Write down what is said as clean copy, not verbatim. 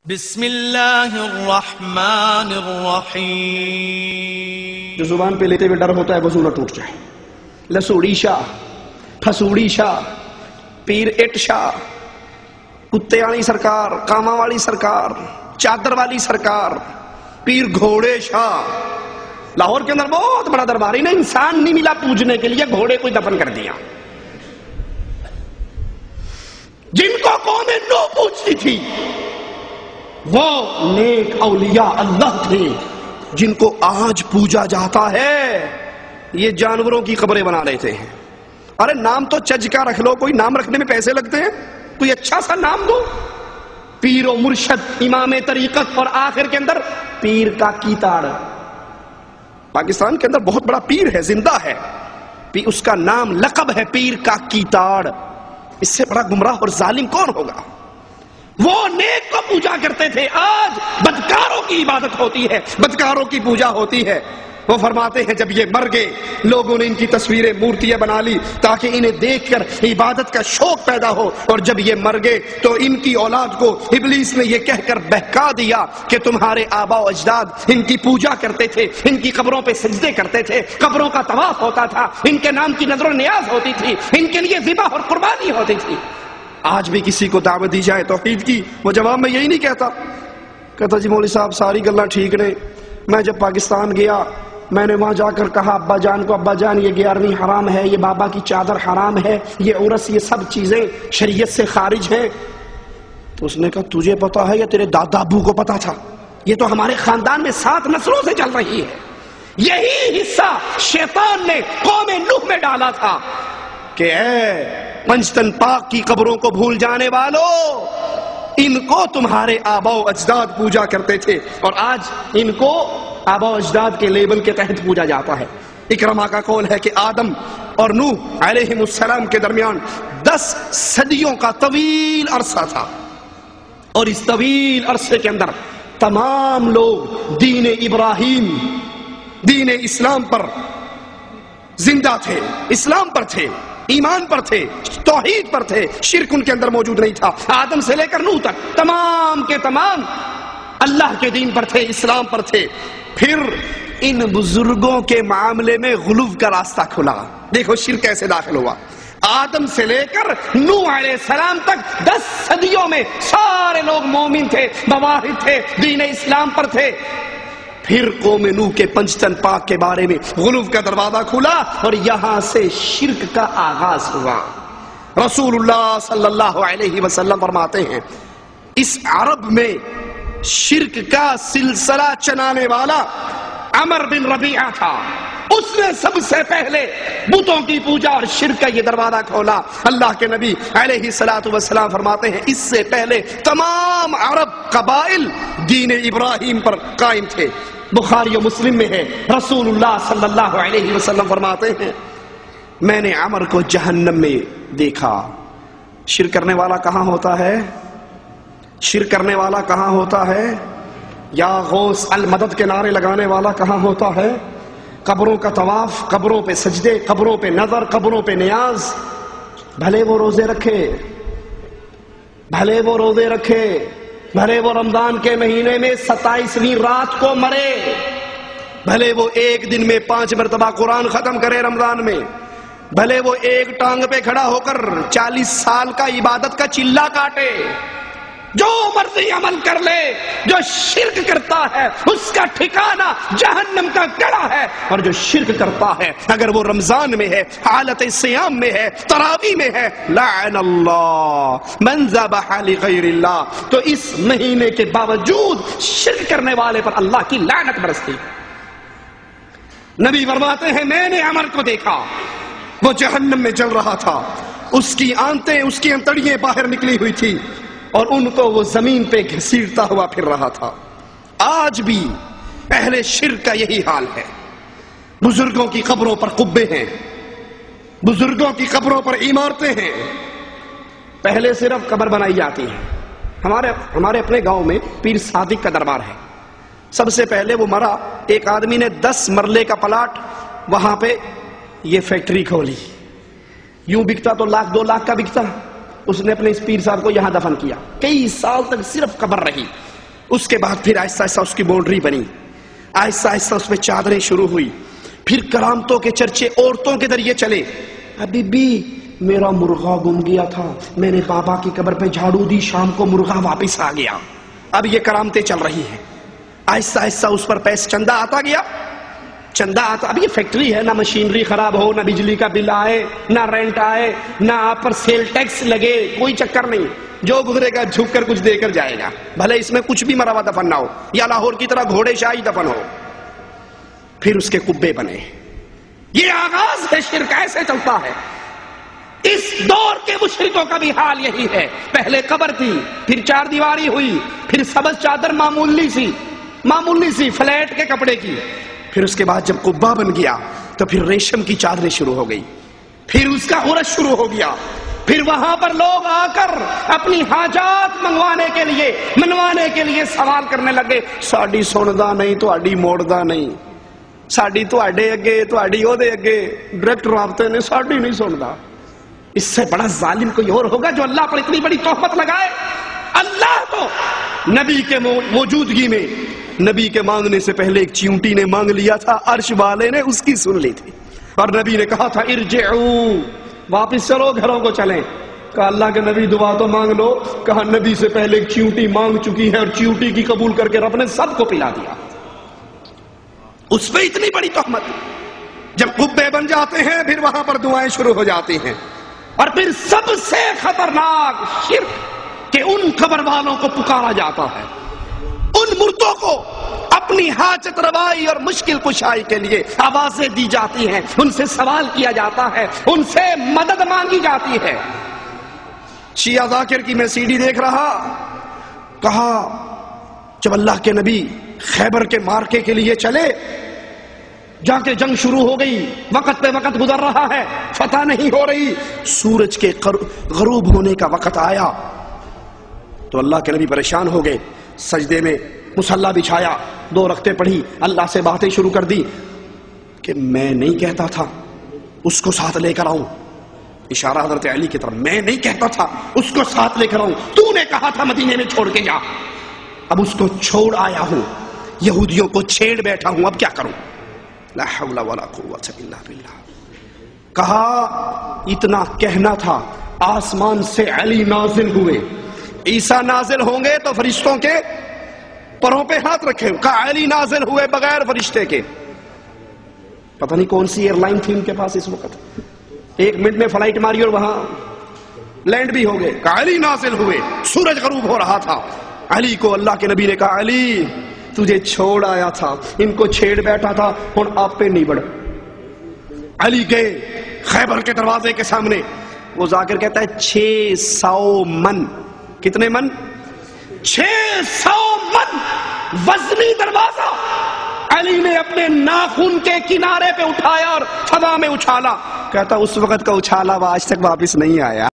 بسم اللہ الرحمن الرحیم. جو زبان پہ لیتے ہوئے ڈر ہوتا ہے وضو نہ ٹوٹ جائے. لسوڑی شاہ، پھسوڑی شاہ، پیر اٹ شاہ، کتے والی سرکار، کاما والی سرکار، چادر والی سرکار، پیر گھوڑے شاہ. لاہور کے اندر بہت بڑا دربار، انہیں انسان نہیں ملا پوجنے کے لیے، گھوڑے کو دفن کر دیا. جن کو قوم نو پوجتی تھی وہ نیک اولیاء اللہ تھے، جن کو آج پوجا جاتا ہے یہ جانوروں کی قبریں بنا لیتے ہیں. ارے نام تو چج کا رکھ لو، کوئی نام رکھنے میں پیسے لگتے ہیں؟ کوئی اچھا سا نام دو. پیر و مرشد، امام طریقت، اور آخر کے اندر پیر کا کیتاڑ. پاکستان کے اندر بہت بڑا پیر ہے، زندہ ہے، اس کا نام لقب ہے پیر کا کیتاڑ. اس سے بڑا گمراہ اور ظالم کون ہوگا؟ وہ نیک کو پوجا کرتے تھے، آج بدکاروں کی عبادت ہوتی ہے، بدکاروں کی پوجا ہوتی ہے. وہ فرماتے ہیں جب یہ مر گئے لوگوں نے ان کی تصویریں، مورتیاں بنا لی تاکہ انہیں دیکھ کر عبادت کا شوق پیدا ہو، اور جب یہ مر گئے تو ان کی اولاد کو ابلیس نے یہ کہہ کر بہکا دیا کہ تمہارے آبا و اجداد ان کی پوجا کرتے تھے، ان کی قبروں پہ سجدے کرتے تھے، قبروں کا طواف ہوتا تھا، ان کے نام کی نظر و نیاز ہوتی تھی، ان کے لیے ذبح اور قربانی ہوتی تھی. آج بھی کسی کو دعوت دی جائے توحید کی، وہ جواب میں یہی نہیں کہتا جی مولوی صاحب ساری گلاں ٹھیک نے، میں جب پاکستان گیا میں نے وہاں جا کر کہا ابا جان کو، ابا جان یہ 11ویں حرام ہے، یہ بابا کی چادر حرام ہے، یہ عرس، یہ سب چیزیں شریعت سے خارج ہیں. تو اس نے کہا تجھے پتا ہے یا تیرے دادا ابو کو پتا تھا؟ یہ تو ہمارے خاندان میں 7 نسلوں سے چل رہی ہے. یہی حصہ شیطان نے قوم نوح میں ڈالا تھا کہ اے پنجتن پاک کی قبروں کو بھول جانے والوں، ان کو تمہارے آبا و اجداد پوجا کرتے تھے، اور آج ان کو آبا و اجداد کے لیبل کے تحت پوجا جاتا ہے. اکرمہ کا قول ہے کہ آدم اور نوح علیہ السلام کے درمیان 10 صدیوں کا طویل عرصہ تھا، اور اس طویل عرصے کے اندر تمام لوگ دین ابراہیم، دین اسلام پر زندہ تھے، اسلام پر تھے، ایمان پر تھے، توحید پر تھے، شرک ان کے اندر موجود نہیں تھا. آدم سے لے کر نوح تک تمام کے تمام اللہ کے دین پر تھے، اسلام پر تھے. پھر ان بزرگوں کے معاملے میں غلو کا راستہ کھلا. دیکھو شرک کیسے داخل ہوا. آدم سے لے کر نوح علیہ السلام تک 10 صدیوں میں سارے لوگ مومن تھے، مواحد تھے، دین اسلام پر تھے. پھر قوم نوح کے پنجتن پاک کے بارے میں غلو کا دروازہ کھلا، اور یہاں سے شرک کا آغاز ہوا. رسول اللہ صلی اللہ علیہ وسلم فرماتے ہیں اس عرب میں شرک کا سلسلہ چلانے والا عمر بن ربیعہ تھا. اس نے سب سے پہلے بتوں کی پوجا اور شرک کا یہ دروازہ کھولا. اللہ کے نبی علیہ السلام فرماتے ہیں اس سے پہلے تمام عرب قبائل دین ابراہیم پر قائم تھے. بخاری و مسلم میں ہے، رسول اللہ صلی اللہ علیہ وسلم فرماتے ہیں میں نے عمر کو جہنم میں دیکھا. شرک کرنے والا کہاں ہوتا ہے؟ شرک کرنے والا کہاں ہوتا ہے؟ یا غوث المدد کے نعرے لگانے والا کہاں ہوتا ہے؟ قبروں کا طواف، قبروں پہ سجدے، قبروں پہ نظر، قبروں پہ نیاز. بھلے وہ روزے رکھے، بھلے وہ روزے رکھے، بھلے وہ رمضان کے مہینے میں 27ویں رات کو مرے، بھلے وہ ایک دن میں 5 مرتبہ قرآن ختم کرے رمضان میں، بھلے وہ ایک ٹانگ پہ کھڑا ہو کر 40 سال کا عبادت کا چلہ کاٹے، جو مرضی عمل کر لے، جو شرک کرتا ہے اس کا ٹھکانہ جہنم کا گڑھا ہے. اور جو شرک کرتا ہے اگر وہ رمضان میں ہے، حالت سیام میں ہے، تراویح میں ہے، لعن اللہ من ذبح لغیر اللہ، تو اس مہینے کے باوجود شرک کرنے والے پر اللہ کی لعنت برستی. نبی فرماتے ہیں میں نے عمر کو دیکھا، وہ جہنم میں جل رہا تھا، اس کی آنتیں، اس کی انتڑیاں باہر نکلی ہوئی تھی، اور ان کو وہ زمین پہ گھسیٹتا ہوا پھر رہا تھا. آج بھی اہل شرک کا یہی حال ہے. بزرگوں کی قبروں پر قبے ہیں، بزرگوں کی قبروں پر عمارتیں ہیں. پہلے صرف قبر بنائی جاتی ہے. ہمارے اپنے گاؤں میں پیر صادق کا دربار ہے. سب سے پہلے وہ مرا، ایک آدمی نے 10 مرلے کا پلاٹ وہاں پہ یہ فیکٹری کھولی. یوں بکتا تو 1 2 لاکھ کا بکتا. اس نے اپنے اس پیر صاحب کو یہاں دفن کیا. کئی سال تک صرف قبر رہی. اس کے بعد پھر آہستہ آہستہ اس کی باؤنڈری بنی، آہستہ آہستہ اس میں چادریں شروع ہوئی، پھر کرامتوں کے چرچے عورتوں کے ذریعے چلے. ابھی بھی میرا مرغا گم گیا تھا، میں نے بابا کی قبر پہ جھاڑو دی، شام کو مرغا واپس آ گیا. اب یہ کرامتیں چل رہی ہیں. آہستہ آہستہ اس پر پیسہ چندہ آتا گیا، چندہ آتا. اب یہ فیکٹری ہے، نہ مشینری خراب ہو، نہ بجلی کا بل آئے، نہ رینٹ آئے، نہ آپ پر سیل ٹیکس لگے، کوئی چکر نہیں. جو گزرے گا جھک کر کچھ دے کر جائے گا، بھلے اس میں کچھ بھی مرا ہوا دفن نہ ہو، یا لاہور کی طرح گھوڑے شاہی دفن ہو. پھر اس کے قبے بنے. یہ آغاز ہے شرک، ایسے چلتا ہے. اس دور کے مشرکوں کا بھی حال یہی ہے. پہلے قبر تھی، پھر چار دیواری ہوئی، پھر سبز چادر معمولی سی فلیٹ کے کپڑے کی. پھر اس کے بعد جب قبہ بن گیا تو پھر ریشم کی چادریں شروع ہو گئی، پھر اس کا عرش شروع ہو گیا. پھر وہاں پر لوگ آ کر اپنی حاجات منوانے کے لیے سوال کرنے لگے. ساڈی سندا نہیں، تہاڈی موڑدا نہیں، ساڈی تہاڈے اگے، تہاڈی اودے اگے ڈائریکٹ رابطے نے، ساڈی نہیں سندا. اس سے بڑا ظالم کوئی اور ہوگا جو اللہ پر اتنی بڑی تہمت لگائے؟ اللہ تو نبی کے موجودگی میں، نبی کے مانگنے سے پہلے ایک چیونٹی نے مانگ لیا تھا، عرش والے نے اس کی سن لی تھی، اور نبی نے کہا تھا ارجعوا، واپس چلو، گھروں کو چلیں. کہا اللہ کے نبی دعا تو مانگ لو. کہا نبی سے پہلے ایک چیونٹی مانگ چکی ہے اور چیونٹی کی قبول کر کے رب نے سب کو پلا دیا. اس پہ اتنی بڑی تہمت. جب قبے بن جاتے ہیں پھر وہاں پر دعائیں شروع ہو جاتی ہیں. اور پھر سب سے خطرناک شرک کہ ان قبر والوں کو پکارا جاتا ہے، ان مردوں کو اپنی حاجت روائی اور مشکل کشائی کے لیے آوازیں دی جاتی ہیں، ان سے سوال کیا جاتا ہے، ان سے مدد مانگی جاتی ہے. شیعہ ذاکر کی میں سی ڈی دیکھ رہا، کہا جب اللہ کے نبی خیبر کے مارکے کے لیے چلے، جا کے جنگ شروع ہو گئی، وقت پہ وقت گزر رہا ہے، فتح نہیں ہو رہی، سورج کے غروب ہونے کا وقت آیا تو اللہ کے نبی پریشان ہو گئے. سجدے میں مصلی بچھایا، 2 رکعتیں پڑھی، اللہ سے باتیں شروع کر دی کہ میں نہیں کہتا تھا اس کو ساتھ لے کر آؤں. اشارہ حضرت علی کی طرف، میں نہیں کہتا تھا اس کو ساتھ لے کر آؤں، تو نے کہا تھا مدینے میں چھوڑ کے جا. اب اس کو چھوڑ آیا ہوں، یہودیوں کو چھیڑ بیٹھا ہوں، اب کیا کروں؟ لا حول ولا قوت الا باللہ. کہا اتنا کہنا تھا، آسمان سے علی نازل ہوئے. عیسیٰ نازل ہوں گے تو فرشتوں کے پروں پہ ہاتھ رکھے. کہا علی نازل ہوئے بغیر فرشتے کے. پتہ نہیں کون سی ایئر لائن تھی ان کے پاس اس وقت، 1 منٹ میں فلائٹ ماری اور وہاں لینڈ بھی ہو گئے. کہا علی نازل ہوئے، سورج غروب ہو رہا تھا. علی کو اللہ کے نبی نے کہا علی تجھے چھوڑ آیا تھا، ان کو چھیڑ بیٹھا تھا، ہن آپ پہ نہیں بڑھ. علی گئے خیبر کے دروازے کے سامنے. وہ ذاکر کہتا ہے 600 من. کتنے من؟ 600 من وزنی دروازہ. علی نے اپنے ناخن کے کنارے پہ اٹھایا اور فضا میں اچھالا. کہتا اس وقت کا اچھالا آج تک واپس نہیں آیا.